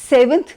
7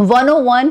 101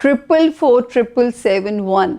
444 771।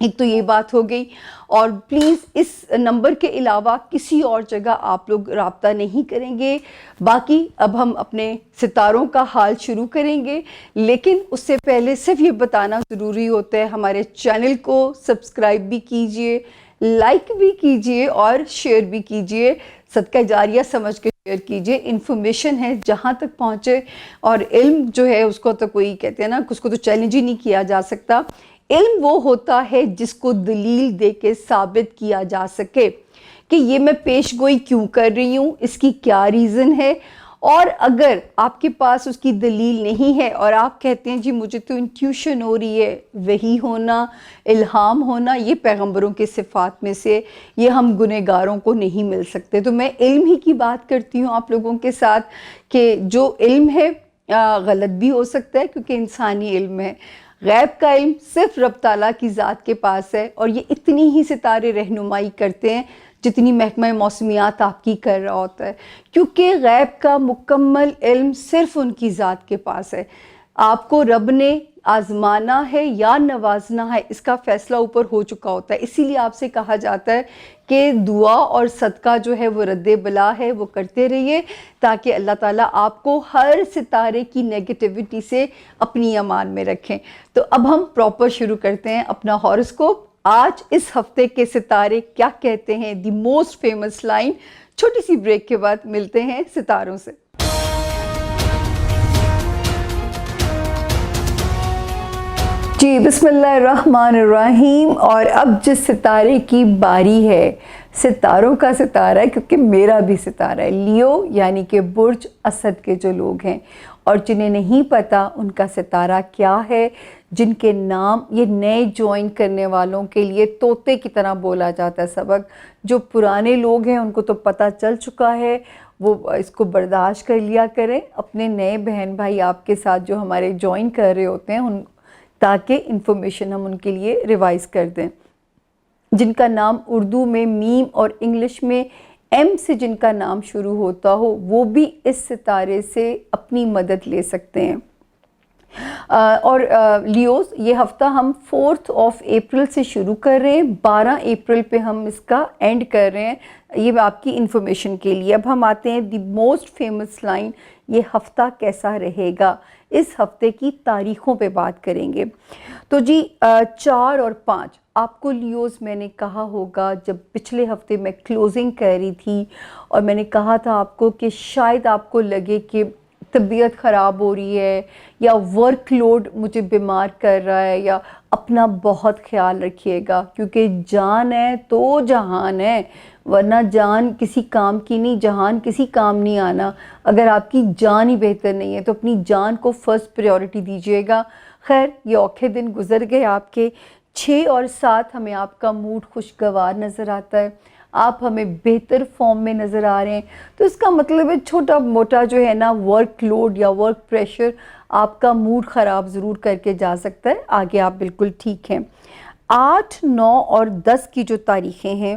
ایک تو یہ بات ہو گئی، اور پلیز اس نمبر کے علاوہ کسی اور جگہ آپ لوگ رابطہ نہیں کریں گے۔ باقی اب ہم اپنے ستاروں کا حال شروع کریں گے، لیکن اس سے پہلے صرف یہ بتانا ضروری ہوتا ہے، ہمارے چینل کو سبسکرائب بھی کیجئے، لائک بھی کیجئے اور شیئر بھی کیجئے، صدقہ جاریہ سمجھ کے شیئر کیجئے۔ انفارمیشن ہے جہاں تک پہنچے، اور علم جو ہے اس کو تو کوئی کہتے ہیں نا، اس کو تو چیلنج ہی نہیں کیا جا سکتا۔ علم وہ ہوتا ہے جس کو دلیل دے کے ثابت کیا جا سکے کہ یہ میں پیش گوئی کیوں کر رہی ہوں، اس کی کیا ریزن ہے، اور اگر آپ کے پاس اس کی دلیل نہیں ہے اور آپ کہتے ہیں جی مجھے تو انٹیوشن ہو رہی ہے، وحی ہونا، الہام ہونا یہ پیغمبروں کے صفات میں سے، یہ ہم گنہگاروں کو نہیں مل سکتے۔ تو میں علم ہی کی بات کرتی ہوں آپ لوگوں کے ساتھ کہ جو علم ہے غلط بھی ہو سکتا ہے، کیونکہ انسانی علم ہے۔ غیب کا علم صرف رب تعالیٰ کی ذات کے پاس ہے، اور یہ اتنی ہی ستارے رہنمائی کرتے ہیں جتنی محکمہ موسمیات آپ کی کر رہا ہوتا ہے، کیونکہ غیب کا مکمل علم صرف ان کی ذات کے پاس ہے۔ آپ کو رب نے آزمانا ہے یا نوازنا ہے، اس کا فیصلہ اوپر ہو چکا ہوتا ہے۔ اسی لیے آپ سے کہا جاتا ہے کہ دعا اور صدقہ جو ہے وہ رد بلا ہے، وہ کرتے رہیے تاکہ اللہ تعالیٰ آپ کو ہر ستارے کی نیگیٹیوٹی سے اپنی امان میں رکھیں۔ تو اب ہم پراپر شروع کرتے ہیں اپنا ہاروسکوپ۔ آج اس ہفتے کے ستارے کیا کہتے ہیں، دی موسٹ فیمس لائن۔ چھوٹی سی بریک کے بعد ملتے ہیں ستاروں سے۔ جی بسم اللہ الرحمن الرحیم، اور اب جس ستارے کی باری ہے، ستاروں کا ستارہ ہے، کیونکہ میرا بھی ستارہ ہے، لیو یعنی کہ برج اسد کے جو لوگ ہیں، اور جنہیں نہیں پتا ان کا ستارہ کیا ہے، جن کے نام یہ نئے جوائن کرنے والوں کے لیے طوطے کی طرح بولا جاتا ہے سبق، جو پرانے لوگ ہیں ان کو تو پتہ چل چکا ہے، وہ اس کو برداشت کر لیا کریں۔ اپنے نئے بہن بھائی آپ کے ساتھ جو ہمارے جوائن کر رہے ہوتے ہیں ان تاکہ انفارمیشن ہم ان کے لیے ریوائز کر دیں، جن کا نام اردو میں میم اور انگلش میں ایم سے جن کا نام شروع ہوتا ہو، وہ بھی اس ستارے سے اپنی مدد لے سکتے ہیں۔ اور لیوز، یہ ہفتہ ہم 4 اپریل سے شروع کر رہے ہیں، 12 اپریل پہ ہم اس کا اینڈ کر رہے ہیں، یہ آپ کی انفارمیشن کے لیے۔ اب ہم آتے ہیں دی موسٹ فیمس لائن، یہ ہفتہ کیسا رہے گا، اس ہفتے کی تاریخوں پہ بات کریں گے۔ تو جی 4 اور 5 آپ کو لیوز، میں نے کہا ہوگا جب پچھلے ہفتے میں کلوزنگ کر رہی تھی، اور میں نے کہا تھا آپ کو کہ شاید آپ کو لگے کہ طبیعت خراب ہو رہی ہے، یا ورک لوڈ مجھے بیمار کر رہا ہے، یا اپنا بہت خیال رکھیے گا، کیونکہ جان ہے تو جہان ہے، ورنہ جان کسی کام کی نہیں، جہان کسی کام نہیں آنا۔ اگر آپ کی جان ہی بہتر نہیں ہے تو اپنی جان کو فرسٹ پریورٹی دیجیے گا۔ خیر، یہ اوکھے دن گزر گئے آپ کے۔ 6 اور 7 ہمیں آپ کا موڈ خوشگوار نظر آتا ہے، آپ ہمیں بہتر فارم میں نظر آ رہے ہیں، تو اس کا مطلب ہے چھوٹا موٹا جو ہے نا ورک لوڈ یا ورک پریشر آپ کا موڈ خراب ضرور کر کے جا سکتا ہے، آگے آپ بالکل ٹھیک ہیں۔ 8، 9 اور 10 کی جو تاریخیں ہیں،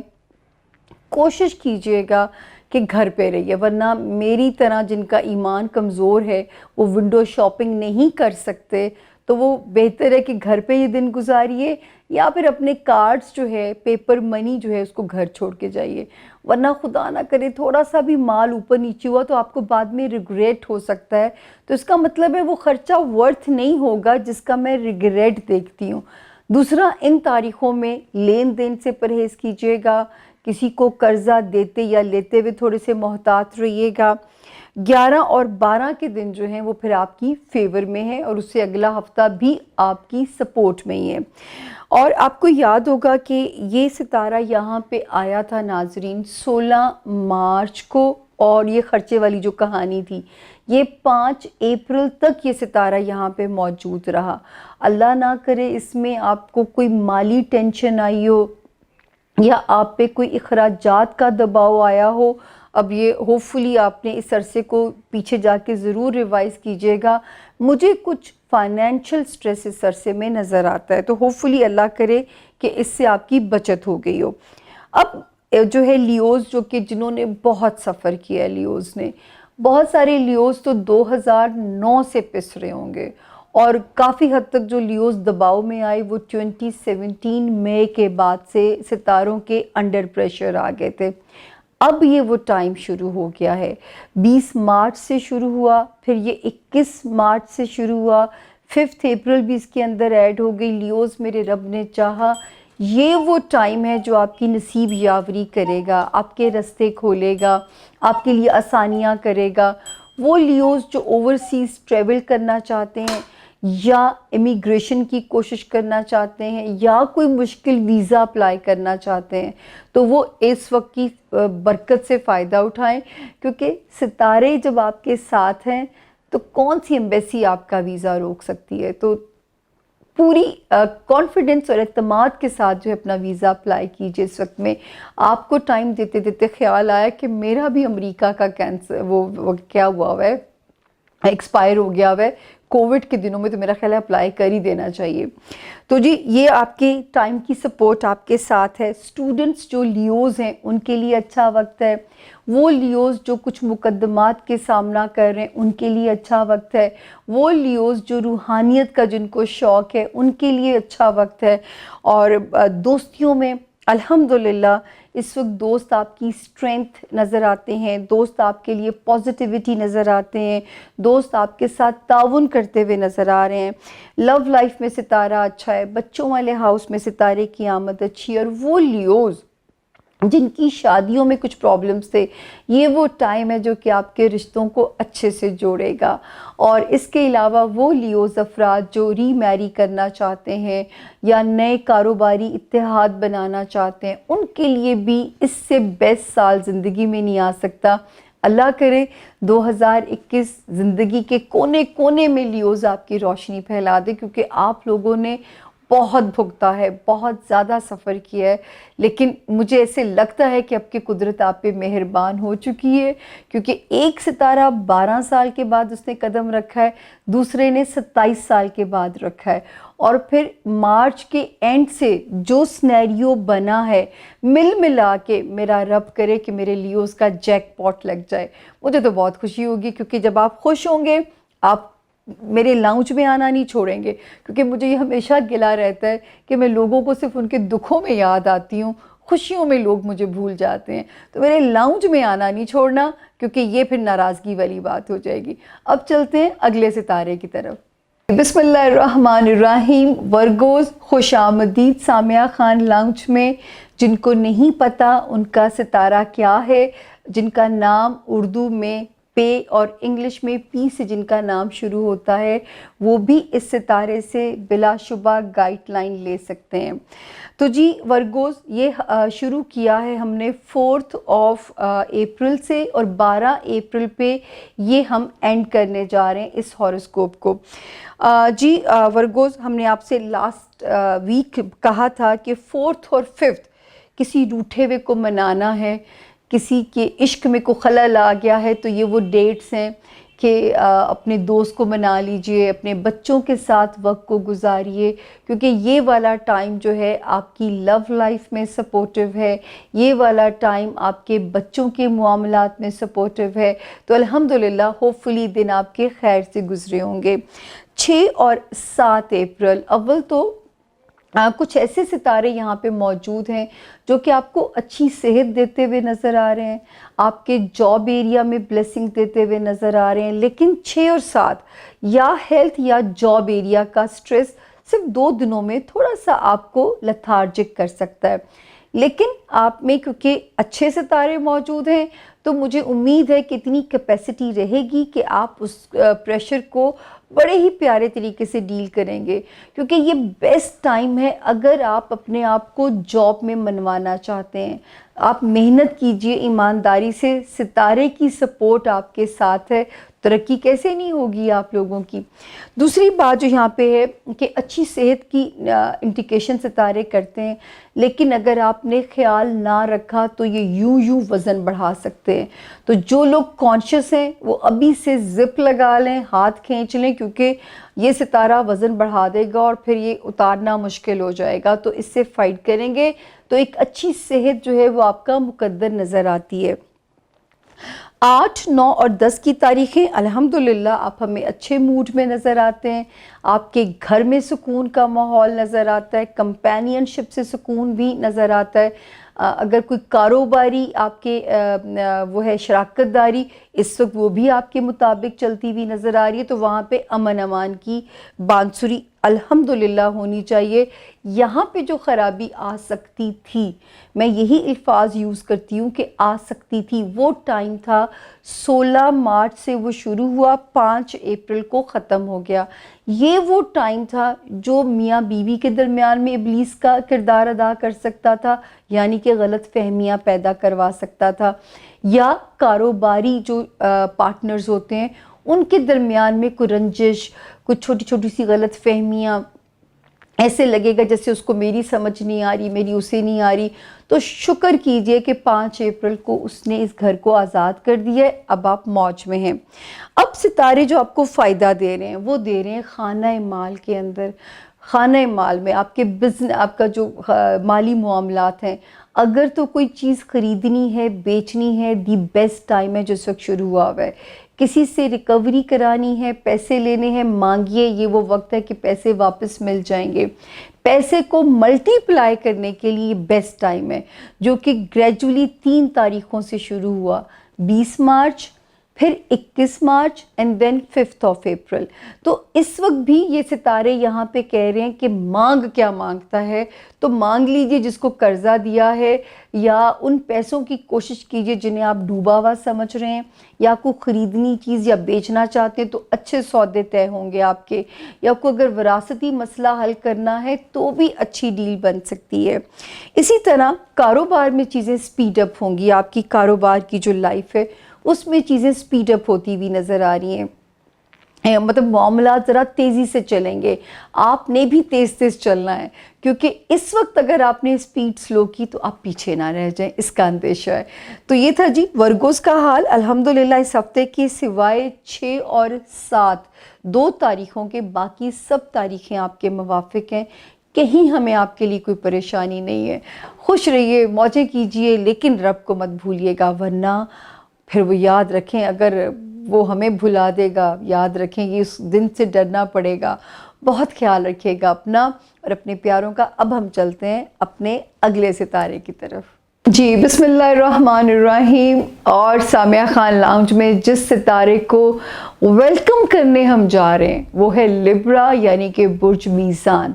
کوشش کیجئے گا کہ گھر پہ رہیے، ورنہ میری طرح جن کا ایمان کمزور ہے وہ ونڈو شاپنگ نہیں کر سکتے، تو وہ بہتر ہے کہ گھر پہ یہ دن گزاریے، یا پھر اپنے کارڈز جو ہے، پیپر منی جو ہے اس کو گھر چھوڑ کے جائیے، ورنہ خدا نہ کرے تھوڑا سا بھی مال اوپر نیچے ہوا تو آپ کو بعد میں ریگریٹ ہو سکتا ہے۔ تو اس کا مطلب ہے وہ خرچہ ورتھ نہیں ہوگا جس کا میں ریگریٹ دیکھتی ہوں۔ دوسرا، ان تاریخوں میں لین دین سے پرہیز کیجیے گا، کسی کو قرضہ دیتے یا لیتے ہوئے تھوڑے سے محتاط رہیے گا۔ 11 اور 12 کے دن جو ہیں وہ پھر آپ کی فیور میں ہیں، اور اس سے اگلا ہفتہ بھی آپ کی سپورٹ میں ہی ہے۔ اور آپ کو یاد ہوگا کہ یہ ستارہ یہاں پہ آیا تھا ناظرین 16 مارچ کو، اور یہ خرچے والی جو کہانی تھی یہ 5 اپریل تک یہ ستارہ یہاں پہ موجود رہا۔ اللہ نہ کرے اس میں آپ کو کوئی مالی ٹینشن آئی ہو، یا آپ پہ کوئی اخراجات کا دباؤ آیا ہو۔ اب یہ ہوپفلی آپ نے اس عرصے کو پیچھے جا کے ضرور ریوائز کیجیے گا۔ مجھے کچھ فائنینشل سٹریس اس عرصے میں نظر آتا ہے، تو ہوپفلی اللہ کرے کہ اس سے آپ کی بچت ہو گئی ہو۔ اب جو ہے لیوز، جو کہ جنہوں نے بہت سفر کیا ہے، لیوز نے بہت سارے لیوز تو 2009 سے پس رہے ہوں گے، اور کافی حد تک جو لیوز دباؤ میں آئے وہ 2017 مئی کے بعد سے ستاروں کے انڈر پریشر آ گئے تھے. اب یہ وہ ٹائم شروع ہو گیا ہے. 20 مارچ سے شروع ہوا, پھر یہ 21 مارچ سے شروع ہوا, 5 اپریل بھی اس کے اندر ایڈ ہو گئی. لیوز میرے رب نے چاہا یہ وہ ٹائم ہے جو آپ کی نصیب یاوری کرے گا, آپ کے رستے کھولے گا, آپ کے لیے آسانیاں کرے گا. وہ لیوز جو اوورسیز ٹریول کرنا چاہتے ہیں یا امیگریشن کی کوشش کرنا چاہتے ہیں یا کوئی مشکل ویزا اپلائی کرنا چاہتے ہیں, تو وہ اس وقت کی برکت سے فائدہ اٹھائیں, کیونکہ ستارے جب آپ کے ساتھ ہیں تو کون سی ایمبیسی آپ کا ویزا روک سکتی ہے. تو پوری کانفیڈنس اور اعتماد کے ساتھ جو ہے اپنا ویزا اپلائی کیجیے. اس وقت میں آپ کو ٹائم دیتے دیتے خیال آیا کہ میرا بھی امریکہ کا کینسر وہ کیا ہوا ہے, ایکسپائر ہو گیا ہوا ہے کووڈ کے دنوں میں, تو میرا خیال ہے اپلائی کر ہی دینا چاہیے. تو جی یہ آپ کے ٹائم کی سپورٹ آپ کے ساتھ ہے. اسٹوڈنٹس جو لیوز ہیں ان کے لیے اچھا وقت ہے. وہ لیوز جو کچھ مقدمات کے سامنا کر رہے ہیں ان کے لیے اچھا وقت ہے. وہ لیوز جو روحانیت کا جن کو شوق ہے ان کے لیے اچھا وقت ہے. اور دوستیوں میں الحمدللہ اس وقت دوست آپ کی اسٹرینتھ نظر آتے ہیں, دوست آپ کے لیے پازیٹیوٹی نظر آتے ہیں, دوست آپ کے ساتھ تعاون کرتے ہوئے نظر آ رہے ہیں. لو لائف میں ستارہ اچھا ہے, بچوں والے ہاؤس میں ستارے کی آمد اچھی ہے. اور وہ لیوز جن کی شادیوں میں کچھ پرابلمس تھے, یہ وہ ٹائم ہے جو کہ آپ کے رشتوں کو اچھے سے جوڑے گا. اور اس کے علاوہ وہ لیوز افراد جو ری میری کرنا چاہتے ہیں یا نئے کاروباری اتحاد بنانا چاہتے ہیں, ان کے لیے بھی اس سے بیسٹ سال زندگی میں نہیں آ سکتا. اللہ کرے 2021 زندگی کے کونے کونے میں لیوز آپ کی روشنی پھیلا دے, کیونکہ آپ لوگوں نے بہت بھگتا ہے, بہت زیادہ سفر کیا ہے. لیکن مجھے ایسے لگتا ہے کہ اب کی قدرت آپ پہ مہربان ہو چکی ہے, کیونکہ ایک ستارہ 12 سال کے بعد اس نے قدم رکھا ہے, دوسرے نے 27 سال کے بعد رکھا ہے. اور پھر مارچ کے اینڈ سے جو سنیریو بنا ہے, مل ملا کے میرا رب کرے کہ میرے لیوز کا جیک پاٹ لگ جائے. مجھے تو بہت خوشی ہوگی, کیونکہ جب آپ خوش ہوں گے آپ میرے لاؤنج میں آنا نہیں چھوڑیں گے. کیونکہ مجھے یہ ہمیشہ گلا رہتا ہے کہ میں لوگوں کو صرف ان کے دکھوں میں یاد آتی ہوں, خوشیوں میں لوگ مجھے بھول جاتے ہیں. تو میرے لاؤنج میں آنا نہیں چھوڑنا, کیونکہ یہ پھر ناراضگی والی بات ہو جائے گی. اب چلتے ہیں اگلے ستارے کی طرف. بسم اللہ الرحمن الرحیم. ورگوز خوش آمدید سامعہ خان لاؤنج میں. جن کو نہیں پتا ان کا ستارہ کیا ہے, جن کا نام اردو میں پے اور انگلش میں پی سے جن کا نام شروع ہوتا ہے, وہ بھی اس ستارے سے بلا شبہ گائیڈ لائن لے سکتے ہیں. تو جی ورگوز یہ شروع کیا ہے ہم نے 4 اپریل سے, اور 12 اپریل پہ یہ ہم اینڈ کرنے جا رہے ہیں اس ہاروسکوپ کو. جی ورگوز ہم نے آپ سے لاسٹ ویک کہا تھا کہ 4 اور 5 کسی روٹھے ہوئے کو منانا ہے, کسی کے عشق میں کوئی خلل آ گیا ہے, تو یہ وہ ڈیٹس ہیں کہ اپنے دوست کو منا لیجئے, اپنے بچوں کے ساتھ وقت کو گزاریے, کیونکہ یہ والا ٹائم جو ہے آپ کی لو لائف میں سپورٹیو ہے, یہ والا ٹائم آپ کے بچوں کے معاملات میں سپورٹیو ہے. تو الحمدللہ ہوپ فلی دن آپ کے خیر سے گزرے ہوں گے. 6 اور 7 اپریل اول تو کچھ ایسے ستارے یہاں پہ موجود ہیں جو کہ آپ کو اچھی صحت دیتے ہوئے نظر آ رہے ہیں, آپ کے جاب ایریا میں بلیسنگ دیتے ہوئے نظر آ رہے ہیں. لیکن 6 اور 7 یا ہیلتھ یا جاب ایریا کا سٹریس صرف 2 دنوں میں تھوڑا سا آپ کو لتھارجک کر سکتا ہے. لیکن آپ میں کیونکہ اچھے ستارے موجود ہیں تو مجھے امید ہے کہ اتنی کیپیسٹی رہے گی کہ آپ اس پریشر کو بڑے ہی پیارے طریقے سے ڈیل کریں گے. کیونکہ یہ بیسٹ ٹائم ہے اگر آپ اپنے آپ کو جاب میں منوانا چاہتے ہیں. آپ محنت کیجئے ایمانداری سے, ستارے کی سپورٹ آپ کے ساتھ ہے, ترقی کیسے نہیں ہوگی آپ لوگوں کی. دوسری بات جو یہاں پہ ہے کہ اچھی صحت کی انڈیکیشن ستارے کرتے ہیں, لیکن اگر آپ نے خیال نہ رکھا تو یہ یوں وزن بڑھا سکتے ہیں. تو جو لوگ کانشیس ہیں وہ ابھی سے زپ لگا لیں, ہاتھ کھینچ لیں, کیونکہ یہ ستارہ وزن بڑھا دے گا اور پھر یہ اتارنا مشکل ہو جائے گا. تو اس سے فائٹ کریں گے تو ایک اچھی صحت جو ہے وہ آپ کا مقدر نظر آتی ہے. 8, 9 اور 10 کی تاریخیں الحمدللہ آپ ہمیں اچھے موڈ میں نظر آتے ہیں، آپ کے گھر میں سکون کا ماحول نظر آتا ہے، کمپینین شپ سے سکون بھی نظر آتا ہے۔ اگر کوئی کاروباری آپ کے وہ ہے شراکت داری، اس وقت وہ بھی آپ کے مطابق چلتی ہوئی نظر آ رہی ہے، تو وہاں پہ امن امان کی بانسری الحمدللہ ہونی چاہیے۔ یہاں پہ جو خرابی آ سکتی تھی، میں یہی الفاظ یوز کرتی ہوں کہ آ سکتی تھی، وہ ٹائم تھا 16 مارچ سے وہ شروع ہوا، 5 اپریل کو ختم ہو گیا۔ یہ وہ ٹائم تھا جو میاں بیوی کے درمیان میں ابلیس کا کردار ادا کر سکتا تھا، یعنی کہ غلط فہمیاں پیدا کروا سکتا تھا، یا کاروباری جو پارٹنرز ہوتے ہیں ان کے درمیان میں کوئی رنجش، کوئی چھوٹی چھوٹی سی غلط فہمیاں، ایسے لگے گا جیسے اس کو میری سمجھ نہیں آ رہی، میری اسے نہیں آ رہی، تو شکر کیجئے کہ 5 اپریل کو اس نے اس گھر کو آزاد کر دیا ہے، اب آپ موج میں ہیں۔ اب ستارے جو آپ کو فائدہ دے رہے ہیں وہ دے رہے ہیں خانہ مال کے اندر۔ خانہ مال میں آپ کے آپ کا جو مالی معاملات ہیں، اگر تو کوئی چیز خریدنی ہے، بیچنی ہے، دی بیسٹ ٹائم ہے جو اس وقت شروع ہوا ہے۔ کسی سے ریکوری کرانی ہے، پیسے لینے ہیں، مانگیے، یہ وہ وقت ہے کہ پیسے واپس مل جائیں گے۔ پیسے کو ملٹی پلائی کرنے کے لیے بیسٹ ٹائم ہے، جو کہ گریجولی 3 تاریخوں سے شروع ہوا، 20 مارچ، پھر 21 مارچ اینڈ دین 5 اپریل۔ تو اس وقت بھی یہ ستارے یہاں پہ کہہ رہے ہیں کہ مانگ کیا مانگتا ہے، تو مانگ لیجئے جس کو قرضہ دیا ہے، یا ان پیسوں کی کوشش کیجئے جنہیں آپ ڈوبا ہوا سمجھ رہے ہیں، یا کوئی خریدنی چیز یا بیچنا چاہتے ہیں تو اچھے سودے طے ہوں گے آپ کے، یا کوئی اگر وراثتی مسئلہ حل کرنا ہے تو بھی اچھی ڈیل بن سکتی ہے۔ اسی طرح کاروبار میں چیزیں سپیڈ اپ ہوں گی، آپ کی کاروبار کی جو لائف ہے اس میں چیزیں سپیڈ اپ ہوتی ہوئی نظر آ رہی ہیں، مطلب معاملات ذرا تیزی سے چلیں گے، آپ نے بھی تیز تیز چلنا ہے، کیونکہ اس وقت اگر آپ نے سپیڈ سلو کی تو آپ پیچھے نہ رہ جائیں، اس کا اندیشہ ہے۔ تو یہ تھا جی ورگوز کا حال الحمدللہ اس ہفتے کی، سوائے 6 اور 7 2 تاریخوں کے باقی سب تاریخیں آپ کے موافق ہیں، کہیں ہمیں آپ کے لیے کوئی پریشانی نہیں ہے۔ خوش رہیے، موجیں کیجئے، لیکن رب کو مت بھولیے گا، ورنہ پھر وہ یاد رکھیں، اگر وہ ہمیں بھلا دے گا، یاد رکھیں کہ اس دن سے ڈرنا پڑے گا۔ بہت خیال رکھیے گا اپنا اور اپنے پیاروں کا۔ اب ہم چلتے ہیں اپنے اگلے ستارے کی طرف۔ جی بسم اللہ الرحمن الرحیم۔ اور سامیہ خان لاؤنج میں جس ستارے کو ویلکم کرنے ہم جا رہے ہیں وہ ہے لبرا، یعنی کہ برج میزان۔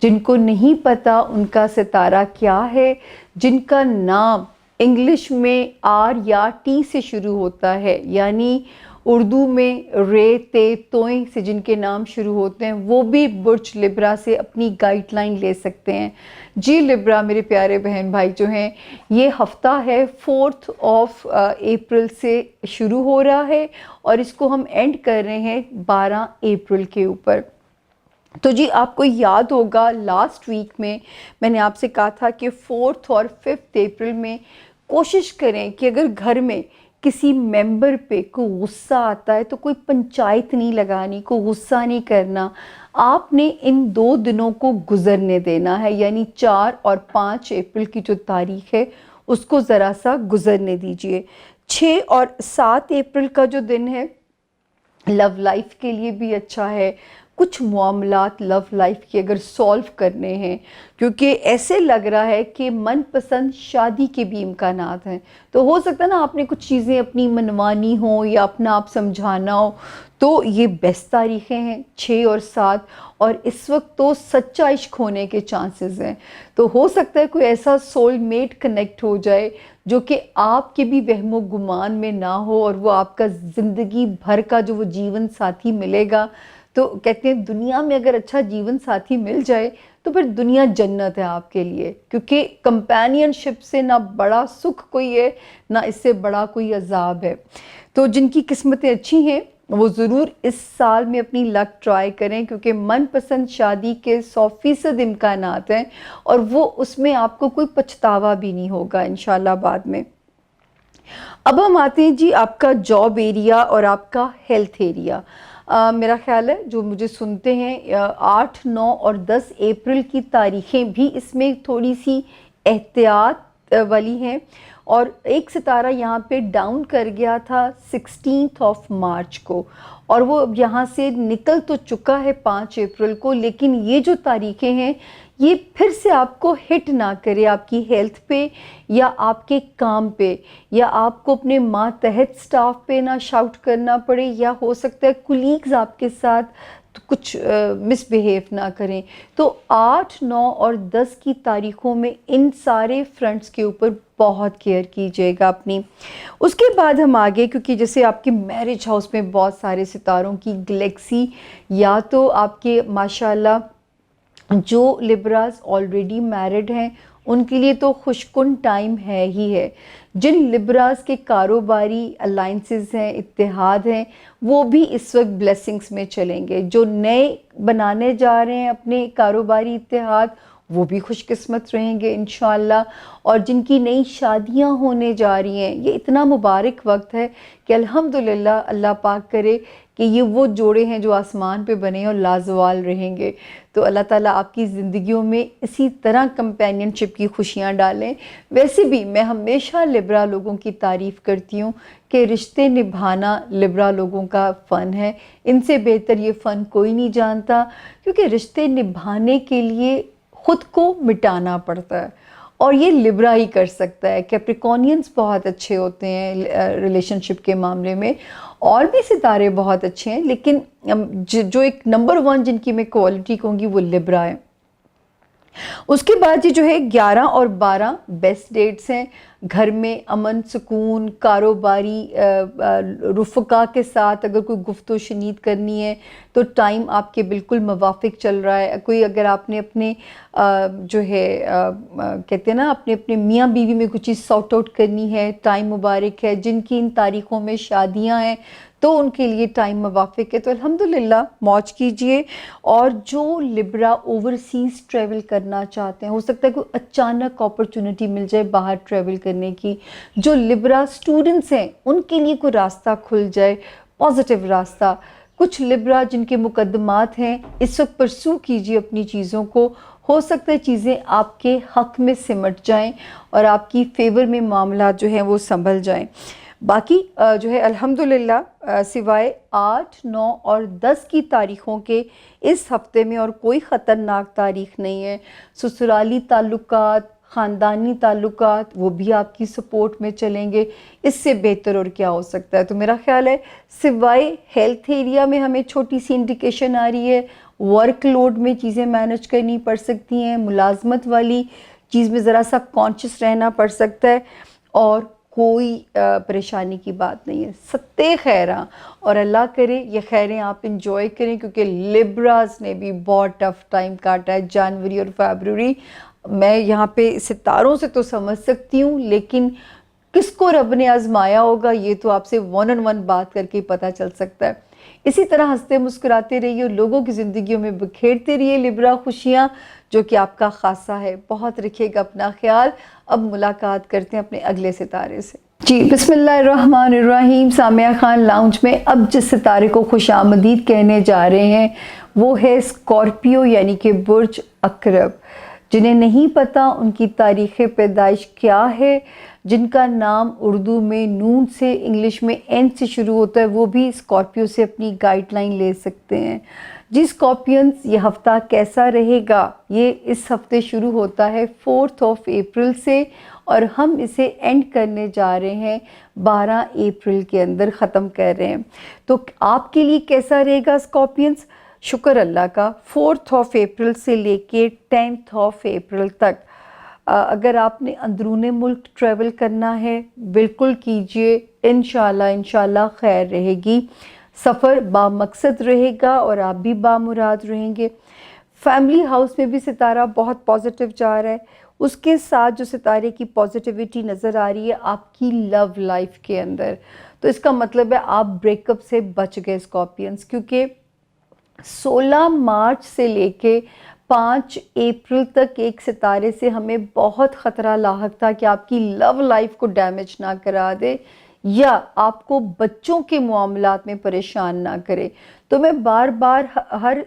جن کو نہیں پتا ان کا ستارہ کیا ہے، جن کا نام انگلش میں آر یا ٹی سے شروع ہوتا ہے، یعنی اردو میں رے تے توئیں سے جن کے نام شروع ہوتے ہیں، وہ بھی برج لبرا سے اپنی گائیڈ لائن لے سکتے ہیں۔ جی لبرا میرے پیارے بہن بھائی جو ہیں، یہ ہفتہ ہے 4 اپریل سے شروع ہو رہا ہے اور اس کو ہم اینڈ کر رہے ہیں 12 اپریل کے اوپر۔ تو جی آپ کو یاد ہوگا لاسٹ ویک میں نے آپ سے کہا تھا کہ 4 اور 5 اپریل میں کوشش کریں کہ اگر گھر میں کسی ممبر پہ کوئی غصہ آتا ہے تو کوئی پنچایت نہیں لگانی، کوئی غصہ نہیں کرنا، آپ نے ان 2 دنوں کو گزرنے دینا ہے، یعنی 4 اور 5 اپریل کی جو تاریخ ہے اس کو ذرا سا گزرنے دیجئے۔ 6 اور 7 اپریل کا جو دن ہے لو لائف کے لیے بھی اچھا ہے، کچھ معاملات لو لائف کے اگر سولو کرنے ہیں، کیونکہ ایسے لگ رہا ہے کہ من پسند شادی کے بھی امکانات ہیں، تو ہو سکتا ہے نا آپ نے کچھ چیزیں اپنی منوانی ہوں یا اپنا آپ سمجھانا ہو، تو یہ بیسٹ تاریخیں ہیں 6 اور 7، اور اس وقت تو سچا عشق ہونے کے چانسز ہیں، تو ہو سکتا ہے کوئی ایسا سول میٹ کنیکٹ ہو جائے جو کہ آپ کے بھی وہم و گمان میں نہ ہو، اور وہ آپ کا زندگی بھر کا جو وہ جیون ساتھی ملے گا۔ تو کہتے ہیں دنیا میں اگر اچھا جیون ساتھی مل جائے تو پھر دنیا جنت ہے آپ کے لیے، کیونکہ کمپینین شپ سے نہ بڑا سکھ کوئی ہے نہ اس سے بڑا کوئی عذاب ہے۔ تو جن کی قسمتیں اچھی ہیں وہ ضرور اس سال میں اپنی لک ٹرائی کریں، کیونکہ من پسند شادی کے 100% امکانات ہیں، اور وہ اس میں آپ کو کوئی پچھتاوا بھی نہیں ہوگا انشاءاللہ بعد میں۔ اب ہم آتے ہیں جی آپ کا جاب ایریا اور آپ کا ہیلتھ ایریا۔ میرا خیال ہے جو مجھے سنتے ہیں 8، 9 اور 10 اپریل کی تاریخیں بھی اس میں تھوڑی سی احتیاط والی ہیں، اور ایک ستارہ یہاں پہ ڈاؤن کر گیا تھا 16 مارچ کو، اور وہ اب یہاں سے نکل تو چکا ہے 5 اپریل کو، لیکن یہ جو تاریخیں ہیں یہ پھر سے آپ کو ہٹ نہ کرے آپ کی ہیلتھ پہ یا آپ کے کام پہ، یا آپ کو اپنے ماتحت سٹاف پہ نہ شاؤٹ کرنا پڑے، یا ہو سکتا ہے کولیگز آپ کے ساتھ کچھ مس بیہیو نہ کریں۔ تو 8، 9 اور 10 کی تاریخوں میں ان سارے فرنٹس کے اوپر بہت کیئر کیجیے گا اپنی۔ اس کے بعد ہم آگے، کیونکہ جیسے آپ کے میرج ہاؤس میں بہت سارے ستاروں کی گلیکسی، یا تو آپ کے ماشاءاللہ جو لبراز آلریڈی میرڈ ہیں ان کے لیے تو خوشکن ٹائم ہے ہی ہے۔ جن لبراز کے کاروباری الائنسز ہیں، اتحاد ہیں، وہ بھی اس وقت بلیسنگز میں چلیں گے۔ جو نئے بنانے جا رہے ہیں اپنے کاروباری اتحاد، وہ بھی خوش قسمت رہیں گے انشاءاللہ۔ اور جن کی نئی شادیاں ہونے جا رہی ہیں، یہ اتنا مبارک وقت ہے کہ الحمدللہ اللہ پاک کرے کہ یہ وہ جوڑے ہیں جو آسمان پہ بنے ہیں اور لازوال رہیں گے۔ تو اللہ تعالیٰ آپ کی زندگیوں میں اسی طرح کمپینین شپ کی خوشیاں ڈالیں۔ ویسے بھی میں ہمیشہ لبرا لوگوں کی تعریف کرتی ہوں کہ رشتے نبھانا لبرا لوگوں کا فن ہے، ان سے بہتر یہ فن کوئی نہیں جانتا، کیونکہ رشتے نبھانے کے لیے خود کو مٹانا پڑتا ہے، اور یہ لبرا ہی کر سکتا ہے۔ کیپریکونینز بہت اچھے ہوتے ہیں ریلیشن شپ کے معاملے میں، اور بھی ستارے بہت اچھے ہیں، لیکن جو ایک نمبر 1 جن کی میں کوالٹی کہوں گی وہ لبرا ہے۔ اس کے بعد یہ جو ہے 11 اور 12 بیسٹ ڈیٹس ہیں۔ گھر میں امن، سکون، کاروباری رفقا کے ساتھ اگر کوئی گفت و شنید کرنی ہے تو ٹائم آپ کے بالکل موافق چل رہا ہے۔ کوئی اگر آپ نے اپنے جو ہے کہتے ہیں نا اپنے میاں بیوی میں کچھ چیز سارٹ آؤٹ کرنی ہے، ٹائم مبارک ہے۔ جن کی ان تاریخوں میں شادیاں ہیں تو ان کے لیے ٹائم موافق ہے، تو الحمدللہ موج کیجئے۔ اور جو لبرا اوورسیز ٹریول کرنا چاہتے ہیں، ہو سکتا ہے کوئی اچانک اپرچونٹی مل جائے باہر ٹریول کرنے کی۔ جو لبرا سٹوڈنٹس ہیں ان کے لیے کوئی راستہ کھل جائے، پازیٹیو راستہ۔ کچھ لبرا جن کے مقدمات ہیں اس وقت پرسو کیجئے اپنی چیزوں کو، ہو سکتا ہے چیزیں آپ کے حق میں سمٹ جائیں اور آپ کی فیور میں معاملات جو ہیں وہ سنبھل جائیں۔ باقی جو ہے الحمدللہ سوائے 8، 9 اور 10 کی تاریخوں کے اس ہفتے میں اور کوئی خطرناک تاریخ نہیں ہے۔ سسرالی تعلقات، خاندانی تعلقات، وہ بھی آپ کی سپورٹ میں چلیں گے۔ اس سے بہتر اور کیا ہو سکتا ہے؟ تو میرا خیال ہے سوائے ہیلتھ ایریا میں ہمیں چھوٹی سی انڈیکیشن آ رہی ہے، ورک لوڈ میں چیزیں مینج کرنی پڑ سکتی ہیں، ملازمت والی چیز میں ذرا سا کانشیس رہنا پڑ سکتا ہے، اور کوئی پریشانی کی بات نہیں ہے۔ ستے خیراں، اور اللہ کرے یہ خیریں آپ انجوائے کریں، کیونکہ لبراز نے بھی بہت ٹف ٹائم کاٹا ہے جنوری اور فیبروری۔ میں یہاں پہ ستاروں سے تو سمجھ سکتی ہوں، لیکن کس کو رب نے آزمایا ہوگا یہ تو آپ سے 1 on 1 بات کر کے پتہ چل سکتا ہے۔ اسی طرح ہنستے مسکراتے رہیے اور لوگوں کی زندگیوں میں بکھیرتے رہیے لبرا خوشیاں، جو کہ آپ کا خاصہ ہے۔ بہت رکھیے گا اپنا خیال۔ اب ملاقات کرتے ہیں اپنے اگلے ستارے سے۔ جی بسم اللہ الرحمن الرحیم۔ سامعہ خان لاؤنج میں اب جس ستارے کو خوش آمدید کہنے جا رہے ہیں وہ ہے اسکارپیو، یعنی کہ برج عقرب۔ جنہیں نہیں پتہ ان کی تاریخ پیدائش کیا ہے، جن کا نام اردو میں نون سے، انگلش میں این سے شروع ہوتا ہے، وہ بھی اسکارپیو سے اپنی گائیڈ لائن لے سکتے ہیں۔ جی اسکارپینز، یہ ہفتہ کیسا رہے گا؟ یہ اس ہفتے شروع ہوتا ہے 4 اپریل سے، اور ہم اسے اینڈ کرنے جا رہے ہیں 12 اپریل کے اندر ختم کر رہے ہیں۔ تو آپ کے لیے کیسا رہے گا اسکارپینز؟ شکر اللہ کا، 4 اپریل سے لے کے 10 اپریل تک اگر آپ نے اندرون ملک ٹریول کرنا ہے بالکل کیجئے، انشاءاللہ خیر رہے گی۔ سفر بامقصد رہے گا اور آپ بھی بامراد رہیں گے۔ فیملی ہاؤس میں بھی ستارہ بہت پازیٹیو جا رہا ہے، اس کے ساتھ جو ستارے کی پازیٹیوٹی نظر آ رہی ہے آپ کی لو لائف کے اندر، تو اس کا مطلب ہے آپ بریک اپ سے بچ گئے اسکارپینز، کیونکہ 16 مارچ سے لے کے 5 اپریل تک ایک ستارے سے ہمیں بہت خطرہ لاحق تھا کہ آپ کی لو لائف کو ڈیمیج نہ کرا دے۔ یا آپ کو بچوں کے معاملات میں پریشان نہ کرے. تو میں بار بار ہر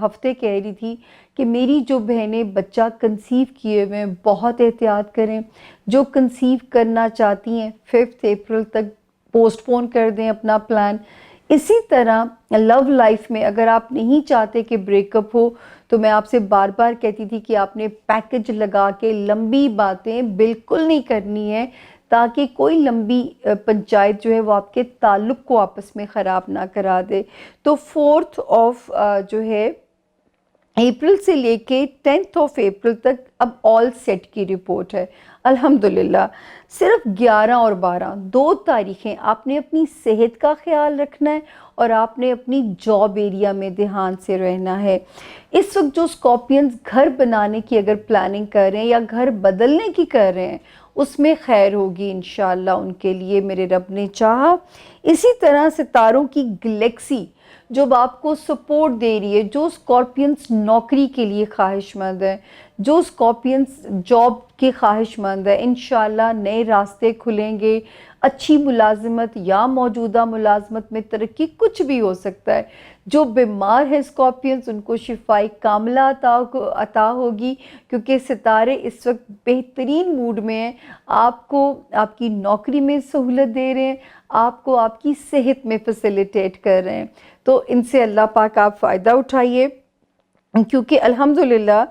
ہفتے کہہ رہی تھی کہ میری جو بہنیں بچہ کنسیو کیے ہوئے ہیں بہت احتیاط کریں. جو کنسیو کرنا چاہتی ہیں 5 اپریل تک پوسٹ پون کر دیں اپنا پلان. اسی طرح لو لائف میں اگر آپ نہیں چاہتے کہ بریک اپ ہو تو میں آپ سے بار بار کہتی تھی کہ آپ نے پیکج لگا کے لمبی باتیں بالکل نہیں کرنی ہے تاکہ کوئی لمبی پنچایت جو ہے وہ آپ کے تعلق کو آپس میں خراب نہ کرا دے. تو 4 جو ہے اپریل سے لے کے 10 اپریل تک اب آل سیٹ کی رپورٹ ہے الحمدللہ. صرف 11 اور 12 2 تاریخیں آپ نے اپنی صحت کا خیال رکھنا ہے اور آپ نے اپنی جاب ایریا میں دھیان سے رہنا ہے. اس وقت جو اسکارپینز گھر بنانے کی اگر پلاننگ کر رہے ہیں یا گھر بدلنے کی کر رہے ہیں اس میں خیر ہوگی انشاءاللہ ان کے لیے میرے رب نے چاہا. اسی طرح ستاروں کی گلیکسی جو آپ کو سپورٹ دے رہی ہے، جو اسکارپینز نوکری کے لیے خواہش مند ہیں، جو اسکارپینز جاب کے خواہش مند ہیں، انشاءاللہ نئے راستے کھلیں گے. اچھی ملازمت یا موجودہ ملازمت میں ترقی کچھ بھی ہو سکتا ہے. جو بیمار ہیں اسکارپینز ان کو شفائے کاملہ عطا ہوگی کیونکہ ستارے اس وقت بہترین موڈ میں ہیں. آپ کو آپ کی نوکری میں سہولت دے رہے ہیں، آپ کو آپ کی صحت میں فیسیلیٹیٹ کر رہے ہیں. تو ان سے اللہ پاک آپ فائدہ اٹھائیے کیونکہ الحمدللہ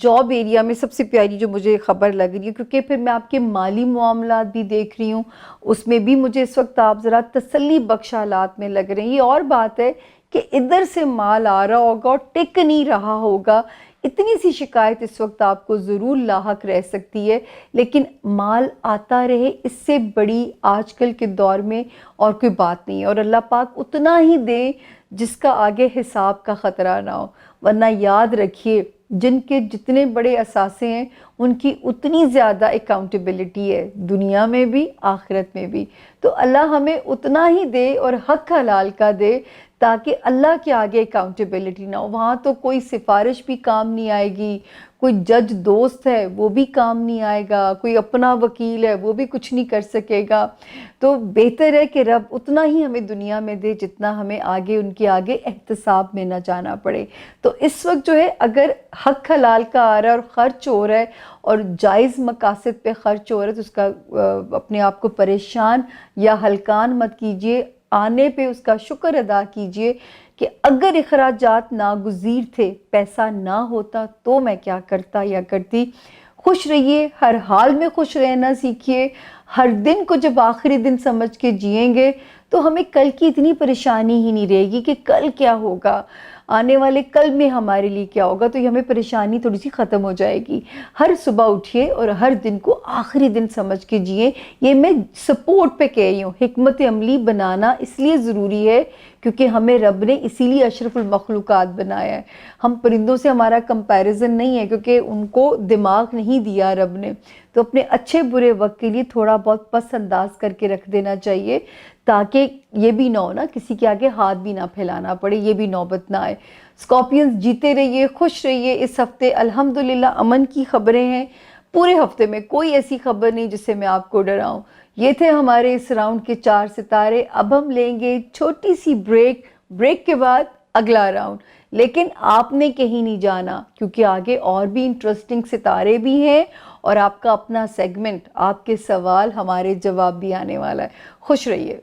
جاب ایریا میں سب سے پیاری جو مجھے خبر لگ رہی ہے کیونکہ پھر میں آپ کے مالی معاملات بھی دیکھ رہی ہوں اس میں بھی مجھے اس وقت آپ ذرا تسلی بخش حالات میں لگ رہے ہیں. یہ اور بات ہے کہ ادھر سے مال آ رہا ہوگا اور ٹک نہیں رہا ہوگا. اتنی سی شکایت اس وقت آپ کو ضرور لاحق رہ سکتی ہے لیکن مال آتا رہے اس سے بڑی آج کل کے دور میں اور کوئی بات نہیں ہے. اور اللہ پاک اتنا ہی دے جس کا آگے حساب کا خطرہ نہ ہو. ورنہ یاد رکھیے جن کے جتنے بڑے اثاثے ہیں ان کی اتنی زیادہ اکاؤنٹیبلٹی ہے دنیا میں بھی آخرت میں بھی. تو اللہ ہمیں اتنا ہی دے اور حق حلال کا دے تاکہ اللہ کے آگے اکاؤنٹیبلٹی نہ ہو. وہاں تو کوئی سفارش بھی کام نہیں آئے گی، کوئی جج دوست ہے وہ بھی کام نہیں آئے گا، کوئی اپنا وکیل ہے وہ بھی کچھ نہیں کر سکے گا. تو بہتر ہے کہ رب اتنا ہی ہمیں دنیا میں دے جتنا ہمیں آگے ان کے آگے احتساب میں نہ جانا پڑے. تو اس وقت جو ہے اگر حق حلال کا آ رہا ہے اور خرچ ہو رہا ہے اور جائز مقاصد پہ خرچ ہو رہا ہے تو اس کا اپنے آپ کو پریشان یا ہلکان مت کیجئے. آنے پہ اس کا شکر ادا کیجئے کہ اگر اخراجات ناگزیر تھے، پیسہ نہ ہوتا تو میں کیا کرتا یا کرتی. خوش رہیے، ہر حال میں خوش رہنا سیکھیے. ہر دن کو جب آخری دن سمجھ کے جئیں گے تو ہمیں کل کی اتنی پریشانی ہی نہیں رہے گی کہ کل کیا ہوگا، آنے والے کل میں ہمارے لیے کیا ہوگا. تو یہ ہمیں پریشانی تھوڑی سی ختم ہو جائے گی. ہر صبح اٹھیے اور ہر دن کو آخری دن سمجھ کے جئیں. یہ میں سپورٹ پہ کہہ رہی ہوں، حکمت عملی بنانا اس لیے ضروری ہے کیونکہ ہمیں رب نے اسی لیے اشرف المخلوقات بنایا ہے. ہم پرندوں سے ہمارا کمپیریزن نہیں ہے کیونکہ ان کو دماغ نہیں دیا رب نے. تو اپنے اچھے برے وقت کے لیے تھوڑا بہت پس انداز کر کے رکھ دینا چاہیے تاکہ یہ بھی نہ ہو نا کسی کے آگے ہاتھ بھی نہ پھیلانا پڑے، یہ بھی نوبت نہ آئے. اسکارپینز جیتے رہیے، خوش رہیے. اس ہفتے الحمدللہ امن کی خبریں ہیں. پورے ہفتے میں کوئی ایسی خبر نہیں جس سے میں آپ کو ڈراؤں. یہ تھے ہمارے اس راؤنڈ کے 4 ستارے. اب ہم لیں گے چھوٹی سی بریک کے بعد اگلا راؤنڈ. لیکن آپ نے کہیں نہیں جانا کیونکہ آگے اور بھی انٹرسٹنگ ستارے بھی ہیں اور آپ کا اپنا سیگمنٹ، آپ کے سوال ہمارے جواب بھی آنے والا ہے. خوش رہیے.